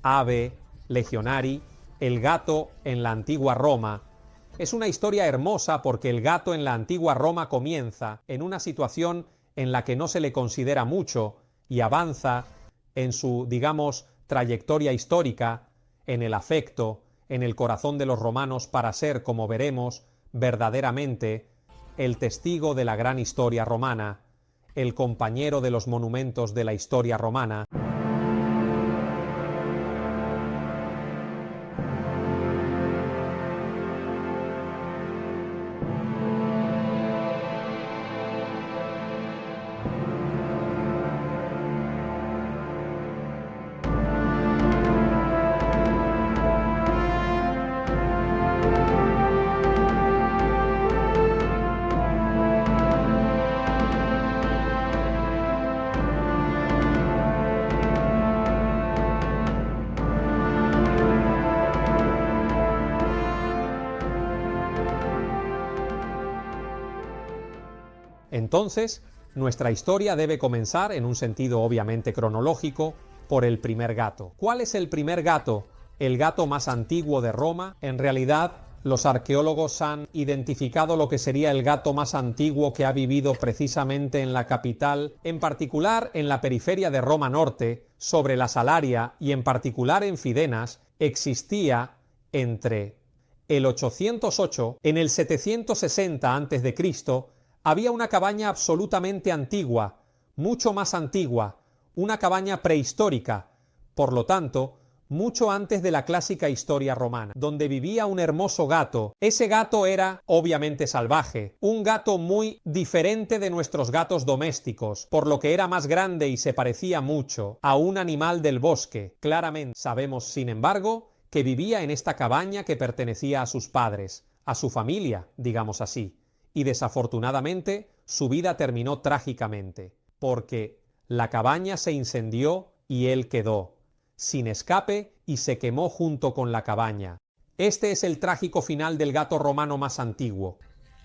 Ave Legionari, el gato en la antigua Roma. Es una historia hermosa porque el gato en la antigua Roma comienza en una situación en la que no se le considera mucho y avanza en su, digamos, trayectoria histórica, en el afecto, en el corazón de los romanos para ser, como veremos, verdaderamente el testigo de la gran historia romana, el compañero de los monumentos de la historia romana. Entonces, nuestra historia debe comenzar, en un sentido obviamente cronológico, por el primer gato. ¿Cuál es el primer gato? El gato más antiguo de Roma. En realidad, los arqueólogos han identificado lo que sería el gato más antiguo que ha vivido precisamente en la capital, en particular en la periferia de Roma Norte, sobre la Salaria y en particular en Fidenas, existía entre el 808 en el 760 a.C., había una cabaña absolutamente antigua, mucho más antigua, una cabaña prehistórica, por lo tanto, mucho antes de la clásica historia romana, donde vivía un hermoso gato. Ese gato era, obviamente, salvaje, un gato muy diferente de nuestros gatos domésticos, por lo que era más grande y se parecía mucho a un animal del bosque. Claramente sabemos, sin embargo, que vivía en esta cabaña que pertenecía a sus padres, a su familia, digamos así. Y desafortunadamente su vida terminó trágicamente, porque la cabaña se incendió y él quedó sin escape y se quemó junto con la cabaña. Este es el trágico final del gato romano más antiguo.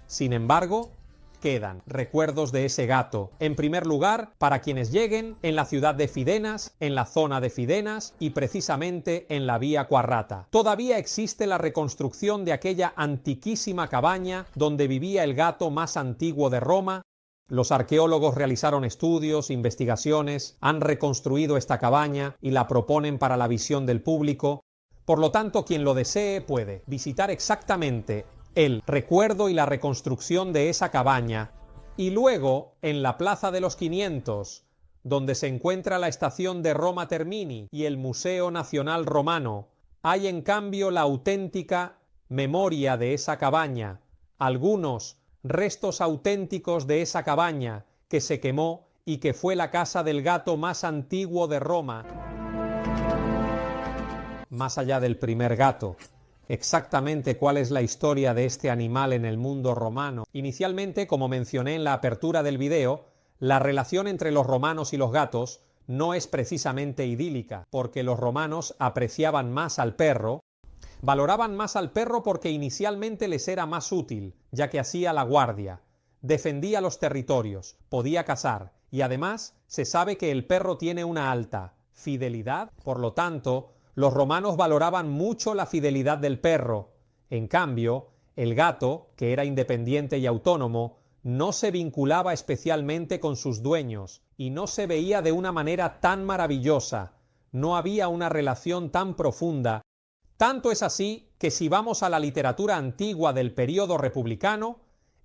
Sin embargo, quedan recuerdos de ese gato. En primer lugar, para quienes lleguen en la ciudad de Fidenas, en la zona de Fidenas y precisamente en la vía Quarrata. Todavía existe la reconstrucción de aquella antiquísima cabaña donde vivía el gato más antiguo de Roma. Los arqueólogos realizaron estudios, investigaciones, han reconstruido esta cabaña y la proponen para la visión del público. Por lo tanto, quien lo desee puede visitar exactamente el recuerdo y la reconstrucción de esa cabaña, y luego en la Plaza de los 500, donde se encuentra la estación de Roma Termini y el Museo Nacional Romano, hay en cambio la auténtica memoria de esa cabaña, algunos restos auténticos de esa cabaña que se quemó y que fue la casa del gato más antiguo de Roma. Más allá del primer gato, exactamente cuál es la historia de este animal en el mundo romano. Inicialmente, como mencioné en la apertura del video, la relación entre los romanos y los gatos no es precisamente idílica, porque los romanos apreciaban más al perro, valoraban más al perro porque inicialmente les era más útil, ya que hacía la guardia, defendía los territorios, podía cazar, y además se sabe que el perro tiene una alta fidelidad, por lo tanto, los romanos valoraban mucho la fidelidad del perro. En cambio, el gato, que era independiente y autónomo, no se vinculaba especialmente con sus dueños y no se veía de una manera tan maravillosa. No había una relación tan profunda. Tanto es así que si vamos a la literatura antigua del período republicano,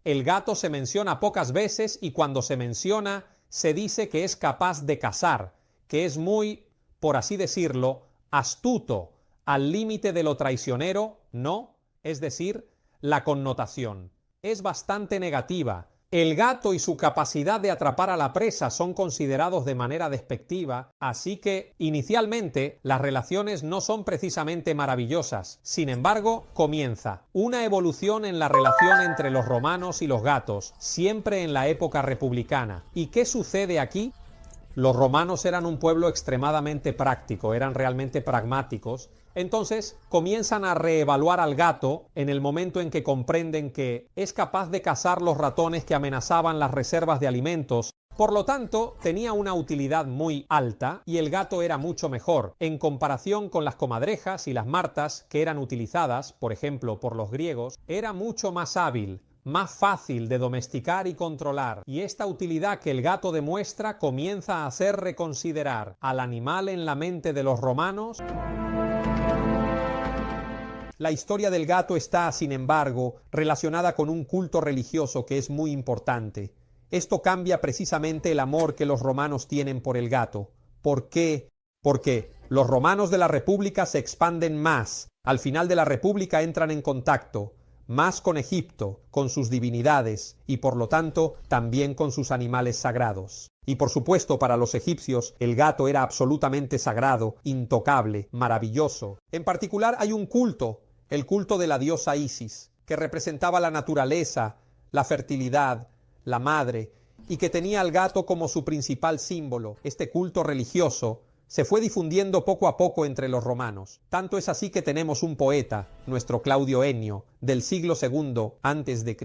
el gato se menciona pocas veces y cuando se menciona se dice que es capaz de cazar, que es muy, por así decirlo, astuto, al límite de lo traicionero, no, es decir, la connotación es bastante negativa. El gato y su capacidad de atrapar a la presa son considerados de manera despectiva, así que inicialmente las relaciones no son precisamente maravillosas. Sin embargo, comienza una evolución en la relación entre los romanos y los gatos, siempre en la época republicana. ¿Y qué sucede aquí? Los romanos eran un pueblo extremadamente práctico, eran realmente pragmáticos. Entonces comienzan a reevaluar al gato en el momento en que comprenden que es capaz de cazar los ratones que amenazaban las reservas de alimentos. Por lo tanto, tenía una utilidad muy alta y el gato era mucho mejor en comparación con las comadrejas y las martas que eran utilizadas, por ejemplo, por los griegos. Era mucho más hábil, más fácil de domesticar y controlar, y esta utilidad que el gato demuestra comienza a hacer reconsiderar al animal en la mente de los romanos. La historia del gato está, sin embargo, relacionada con un culto religioso que es muy importante. Esto cambia precisamente el amor que los romanos tienen por el gato. ¿Por qué? Porque los romanos de la República se expanden más. Al final de la República entran en contacto más con Egipto, con sus divinidades y por lo tanto también con sus animales sagrados. Y por supuesto para los egipcios el gato era absolutamente sagrado, intocable, maravilloso. En particular hay un culto, el culto de la diosa Isis, que representaba la naturaleza, la fertilidad, la madre, y que tenía al gato como su principal símbolo. Este culto religioso se fue difundiendo poco a poco entre los romanos. Tanto es así que tenemos un poeta, nuestro Claudio Ennio, del siglo II a.C.,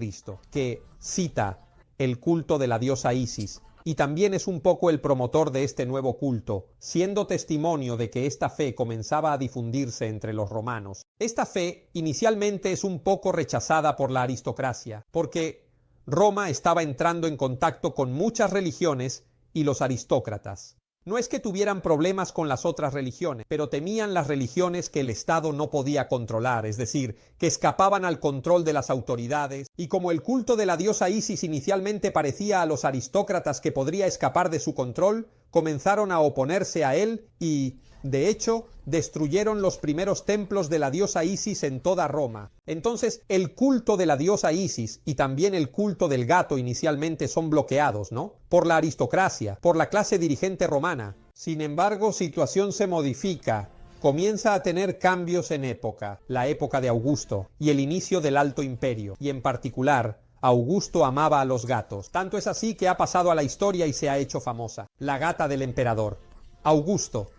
que cita el culto de la diosa Isis, y también es un poco el promotor de este nuevo culto, siendo testimonio de que esta fe comenzaba a difundirse entre los romanos. Esta fe inicialmente es un poco rechazada por la aristocracia, porque Roma estaba entrando en contacto con muchas religiones y los aristócratas. No es que tuvieran problemas con las otras religiones, pero temían las religiones que el Estado no podía controlar, es decir, que escapaban al control de las autoridades, y como el culto de la diosa Isis inicialmente parecía a los aristócratas que podría escapar de su control, comenzaron a oponerse a él y, de hecho, destruyeron los primeros templos de la diosa Isis en toda Roma. Entonces, el culto de la diosa Isis y también el culto del gato inicialmente son bloqueados, ¿no? Por la aristocracia, por la clase dirigente romana. Sin embargo, situación se modifica. Comienza a tener cambios en época, la época de Augusto y el inicio del Alto Imperio, y en particular, Augusto amaba a los gatos. Tanto es así que ha pasado a la historia y se ha hecho famosa. La gata del emperador. Augusto.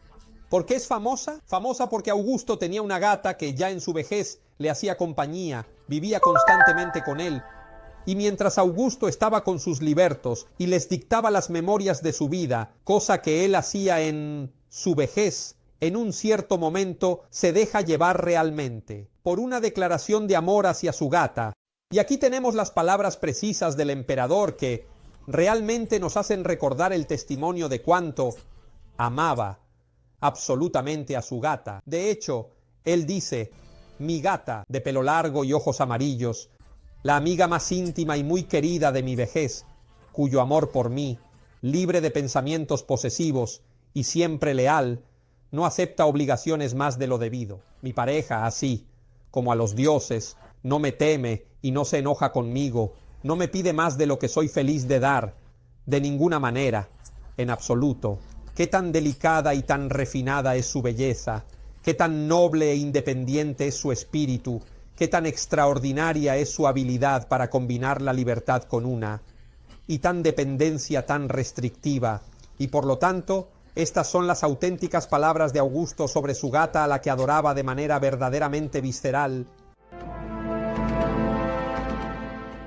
¿Por qué es famosa? Famosa porque Augusto tenía una gata que ya en su vejez le hacía compañía, vivía constantemente con él. Y mientras Augusto estaba con sus libertos y les dictaba las memorias de su vida, cosa que él hacía en su vejez, en un cierto momento se deja llevar realmente por una declaración de amor hacia su gata. Y aquí tenemos las palabras precisas del emperador que realmente nos hacen recordar el testimonio de cuánto amaba absolutamente a su gata. De hecho, él dice: mi gata, de pelo largo y ojos amarillos, la amiga más íntima y muy querida de mi vejez, cuyo amor por mí, libre de pensamientos posesivos y siempre leal, no acepta obligaciones más de lo debido. Mi pareja, así como a los dioses, no me teme y no se enoja conmigo, no me pide más de lo que soy feliz de dar, de ninguna manera, en absoluto. Qué tan delicada y tan refinada es su belleza, qué tan noble e independiente es su espíritu, qué tan extraordinaria es su habilidad para combinar la libertad con y tan dependencia tan restrictiva, y por lo tanto, estas son las auténticas palabras de Augusto sobre su gata a la que adoraba de manera verdaderamente visceral.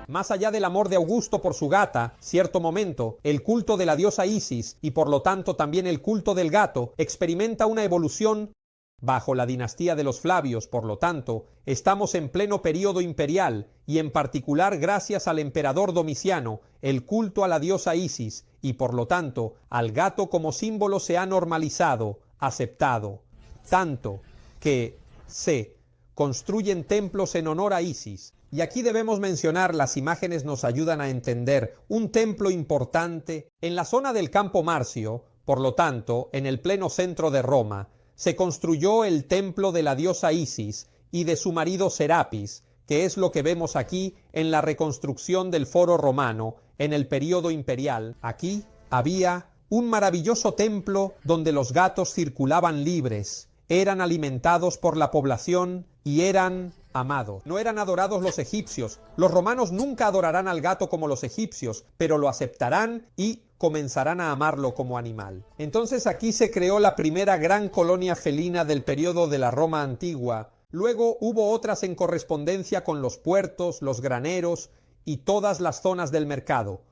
Más allá del amor de Augusto por su gata, cierto momento, el culto de la diosa Isis y por lo tanto también el culto del gato experimenta una evolución bajo la dinastía de los Flavios. Por lo tanto, estamos en pleno período imperial y en particular gracias al emperador Domiciano, el culto a la diosa Isis y por lo tanto al gato como símbolo se ha normalizado, aceptado, tanto que se construyen templos en honor a Isis. Y aquí debemos mencionar, las imágenes nos ayudan a entender, un templo importante en la zona del Campo Marcio, por lo tanto, en el pleno centro de Roma, se construyó el templo de la diosa Isis y de su marido Serapis, que es lo que vemos aquí en la reconstrucción del Foro Romano en el período imperial. Aquí había un maravilloso templo donde los gatos circulaban libres, eran alimentados por la población y eran amados. No eran adorados los egipcios. Los romanos nunca adorarán al gato como los egipcios, pero lo aceptarán y comenzarán a amarlo como animal. Entonces aquí se creó la primera gran colonia felina del periodo de la Roma antigua. Luego hubo otras en correspondencia con los puertos, los graneros y todas las zonas del mercado.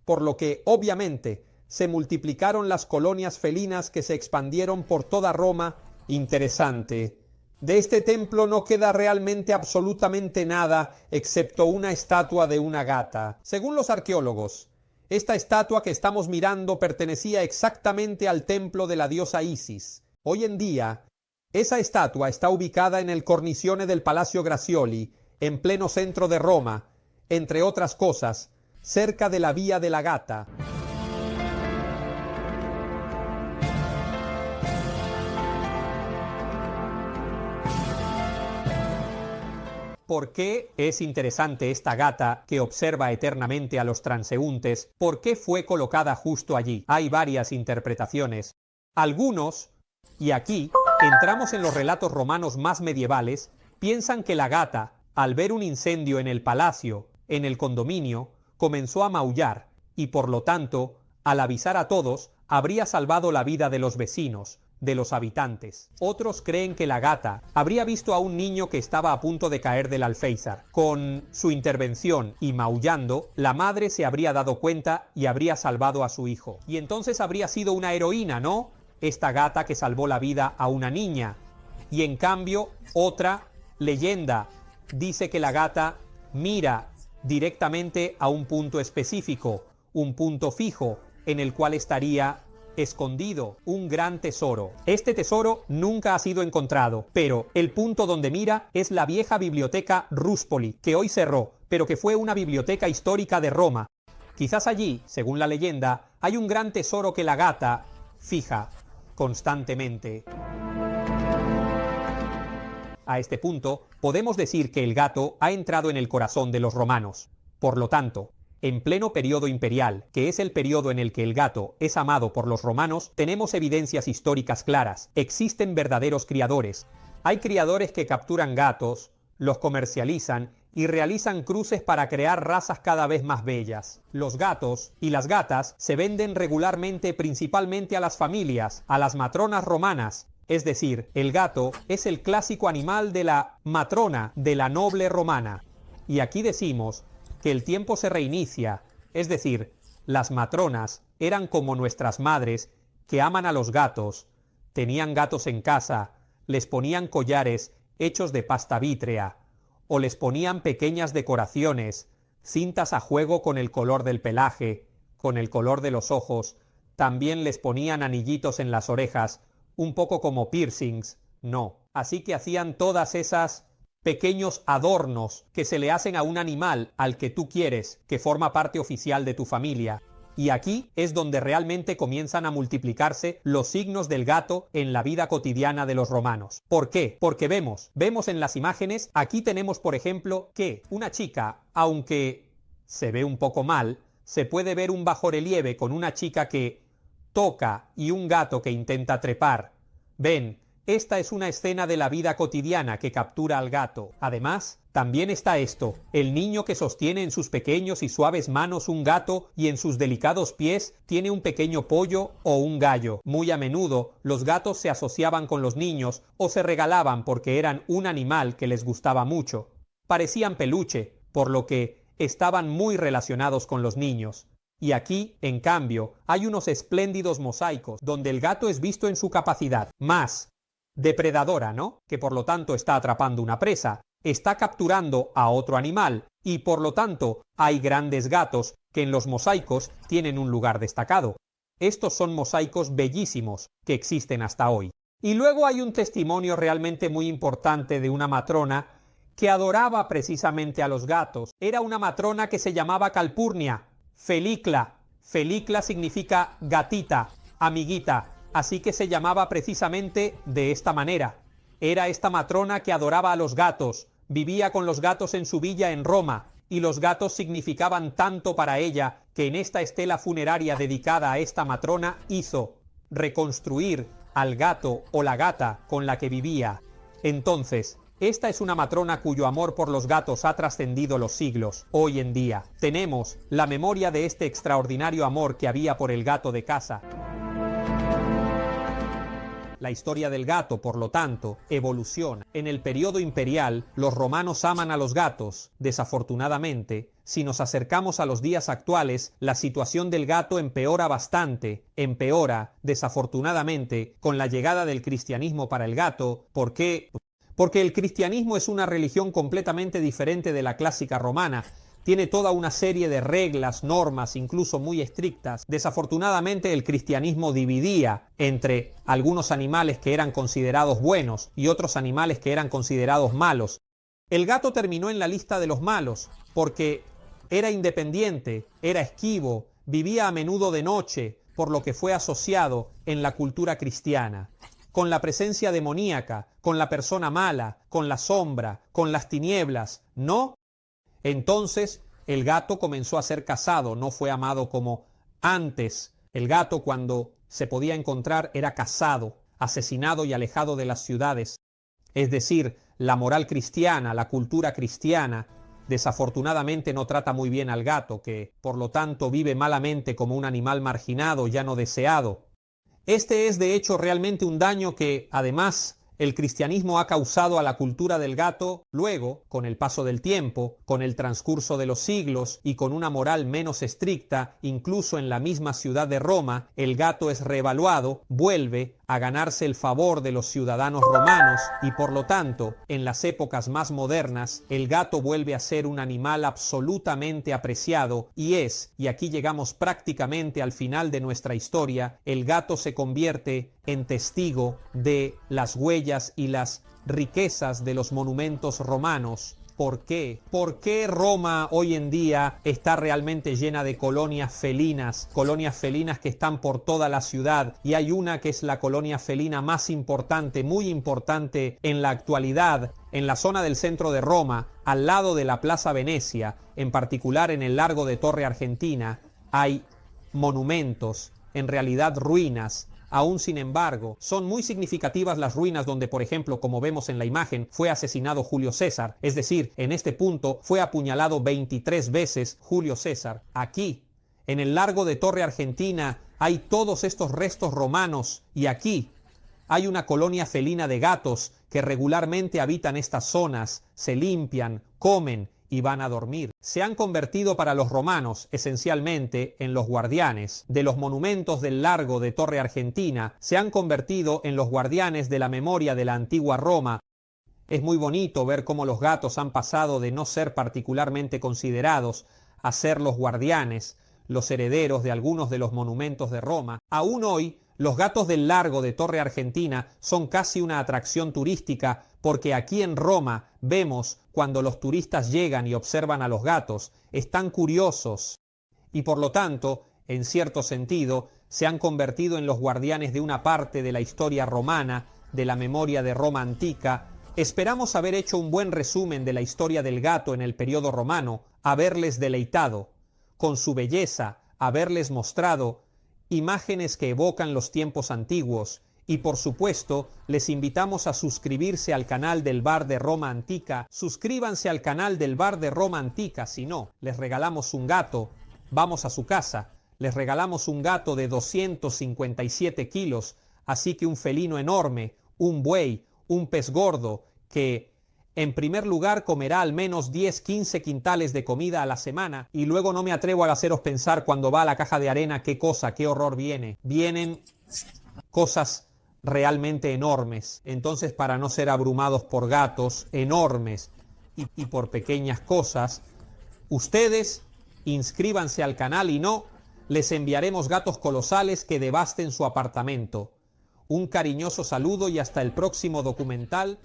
Por lo que, obviamente, se multiplicaron las colonias felinas que se expandieron por toda Roma. Interesante. De este templo no queda realmente absolutamente nada, excepto una estatua de una gata. Según los arqueólogos, esta estatua que estamos mirando pertenecía exactamente al templo de la diosa Isis. Hoy en día, esa estatua está ubicada en el cornicione del Palacio Grazioli, en pleno centro de Roma, entre otras cosas, cerca de la Vía de la Gata. ¿Por qué es interesante esta gata que observa eternamente a los transeúntes? ¿Por qué fue colocada justo allí? Hay varias interpretaciones. Algunos, y aquí entramos en los relatos romanos más medievales, piensan que la gata, al ver un incendio en el palacio, en el condominio, comenzó a maullar y por lo tanto, al avisar a todos, habría salvado la vida de los vecinos, de los habitantes. Otros creen que la gata habría visto a un niño que estaba a punto de caer del alféizar. Con su intervención y maullando, la madre se habría dado cuenta y habría salvado a su hijo. Y entonces habría sido una heroína, ¿no? Esta gata que salvó la vida a una niña. Y en cambio, otra leyenda dice que la gata mira directamente a un punto específico, un punto fijo, en el cual estaría escondido un gran tesoro. Este tesoro nunca ha sido encontrado, pero el punto donde mira es la vieja biblioteca Ruspoli, que hoy cerró, pero que fue una biblioteca histórica de Roma. Quizás allí, según la leyenda, hay un gran tesoro que la gata fija constantemente. A este punto, podemos decir que el gato ha entrado en el corazón de los romanos. Por lo tanto, en pleno periodo imperial, que es el periodo en el que el gato es amado por los romanos, tenemos evidencias históricas claras. Existen verdaderos criadores. Hay criadores que capturan gatos, los comercializan y realizan cruces para crear razas cada vez más bellas. Los gatos y las gatas se venden regularmente principalmente a las familias, a las matronas romanas. Es decir, el gato es el clásico animal de la matrona, de la noble romana. Y aquí decimos que el tiempo se reinicia, es decir, las matronas eran como nuestras madres que aman a los gatos, tenían gatos en casa, les ponían collares hechos de pasta vítrea, o les ponían pequeñas decoraciones, cintas a juego con el color del pelaje, con el color de los ojos, también les ponían anillitos en las orejas, un poco como piercings, no. Así que hacían todas esas pequeños adornos que se le hacen a un animal al que tú quieres, que forma parte oficial de tu familia. Y aquí es donde realmente comienzan a multiplicarse los signos del gato en la vida cotidiana de los romanos. ¿Por qué? Porque vemos en las imágenes, aquí tenemos por ejemplo que una chica, aunque se ve un poco mal, se puede ver un bajorrelieve con una chica que toca y un gato que intenta trepar. Ven, esta es una escena de la vida cotidiana que captura al gato. Además, también está esto, el niño que sostiene en sus pequeños y suaves manos un gato y en sus delicados pies tiene un pequeño pollo o un gallo. Muy a menudo, los gatos se asociaban con los niños o se regalaban porque eran un animal que les gustaba mucho. Parecían peluche, por lo que estaban muy relacionados con los niños. Y aquí, en cambio, hay unos espléndidos mosaicos donde el gato es visto en su capacidad más depredadora, ¿no? Que por lo tanto está atrapando una presa, está capturando a otro animal y por lo tanto hay grandes gatos que en los mosaicos tienen un lugar destacado. Estos son mosaicos bellísimos que existen hasta hoy. Y luego hay un testimonio realmente muy importante de una matrona que adoraba precisamente a los gatos. Era una matrona que se llamaba Calpurnia Felicla. Felicla significa gatita, amiguita. Así que se llamaba precisamente de esta manera. Era esta matrona que adoraba a los gatos, vivía con los gatos en su villa en Roma, y los gatos significaban tanto para ella que en esta estela funeraria dedicada a esta matrona hizo reconstruir al gato o la gata con la que vivía. Entonces, esta es una matrona cuyo amor por los gatos ha trascendido los siglos. Hoy en día tenemos la memoria de este extraordinario amor que había por el gato de casa. La historia del gato, por lo tanto, evoluciona. En el periodo imperial, los romanos aman a los gatos. Desafortunadamente, si nos acercamos a los días actuales, la situación del gato empeora bastante. Empeora, desafortunadamente, con la llegada del cristianismo para el gato. ¿Por qué? Porque el cristianismo es una religión completamente diferente de la clásica romana. Tiene toda una serie de reglas, normas, incluso muy estrictas. Desafortunadamente, el cristianismo dividía entre algunos animales que eran considerados buenos y otros animales que eran considerados malos. El gato terminó en la lista de los malos porque era independiente, era esquivo, vivía a menudo de noche, por lo que fue asociado en la cultura cristiana con la presencia demoníaca, con la persona mala, con la sombra, con las tinieblas. ¿No? Entonces, el gato comenzó a ser cazado, no fue amado como antes. El gato, cuando se podía encontrar, era cazado, asesinado y alejado de las ciudades. Es decir, la moral cristiana, la cultura cristiana, desafortunadamente no trata muy bien al gato, que por lo tanto vive malamente como un animal marginado, ya no deseado. Este es de hecho realmente un daño que, además, el cristianismo ha causado a la cultura del gato. Luego, con el paso del tiempo, con el transcurso de los siglos y con una moral menos estricta, incluso en la misma ciudad de Roma, el gato es reevaluado, vuelve a ganarse el favor de los ciudadanos romanos y por lo tanto, en las épocas más modernas, el gato vuelve a ser un animal absolutamente apreciado y aquí llegamos prácticamente al final de nuestra historia, el gato se convierte en testigo de las huellas y las riquezas de los monumentos romanos. ¿Por qué? ¿Por qué Roma hoy en día está realmente llena de colonias felinas que están por toda la ciudad? Y hay una que es la colonia felina más importante, muy importante en la actualidad, en la zona del centro de Roma, al lado de la Plaza Venecia, en particular en el Largo de Torre Argentina, hay monumentos, en realidad ruinas. Aún sin embargo, son muy significativas las ruinas donde, por ejemplo, como vemos en la imagen, fue asesinado Julio César. Es decir, en este punto fue apuñalado 23 veces Julio César. Aquí, en el Largo de Torre Argentina, hay todos estos restos romanos y aquí hay una colonia felina de gatos que regularmente habitan estas zonas, se limpian, comen y van a dormir. Se han convertido para los romanos esencialmente en los guardianes de los monumentos del Largo de Torre Argentina, se han convertido en los guardianes de la memoria de la antigua Roma. Es muy bonito ver cómo los gatos han pasado de no ser particularmente considerados a ser los guardianes, los herederos de algunos de los monumentos de Roma. Aún hoy, los gatos del Largo de Torre Argentina son casi una atracción turística porque aquí en Roma vemos cuando los turistas llegan y observan a los gatos, están curiosos y por lo tanto, en cierto sentido, se han convertido en los guardianes de una parte de la historia romana, de la memoria de Roma antica. Esperamos haber hecho un buen resumen de la historia del gato en el periodo romano, haberles deleitado con su belleza, haberles mostrado imágenes que evocan los tiempos antiguos y por supuesto les invitamos a suscribirse al canal del Bar de Roma Antica. Suscríbanse al canal del Bar de Roma Antica, si no, les regalamos un gato, vamos a su casa, les regalamos un gato de 257 kilos, así que un felino enorme, un buey, un pez gordo que en primer lugar comerá al menos 10-15 quintales de comida a la semana y luego no me atrevo a haceros pensar cuando va a la caja de arena qué cosa, qué horror viene. Vienen cosas realmente enormes. Entonces, para no ser abrumados por gatos enormes y por pequeñas cosas, ustedes inscríbanse al canal y no, les enviaremos gatos colosales que devasten su apartamento. Un cariñoso saludo y hasta el próximo documental.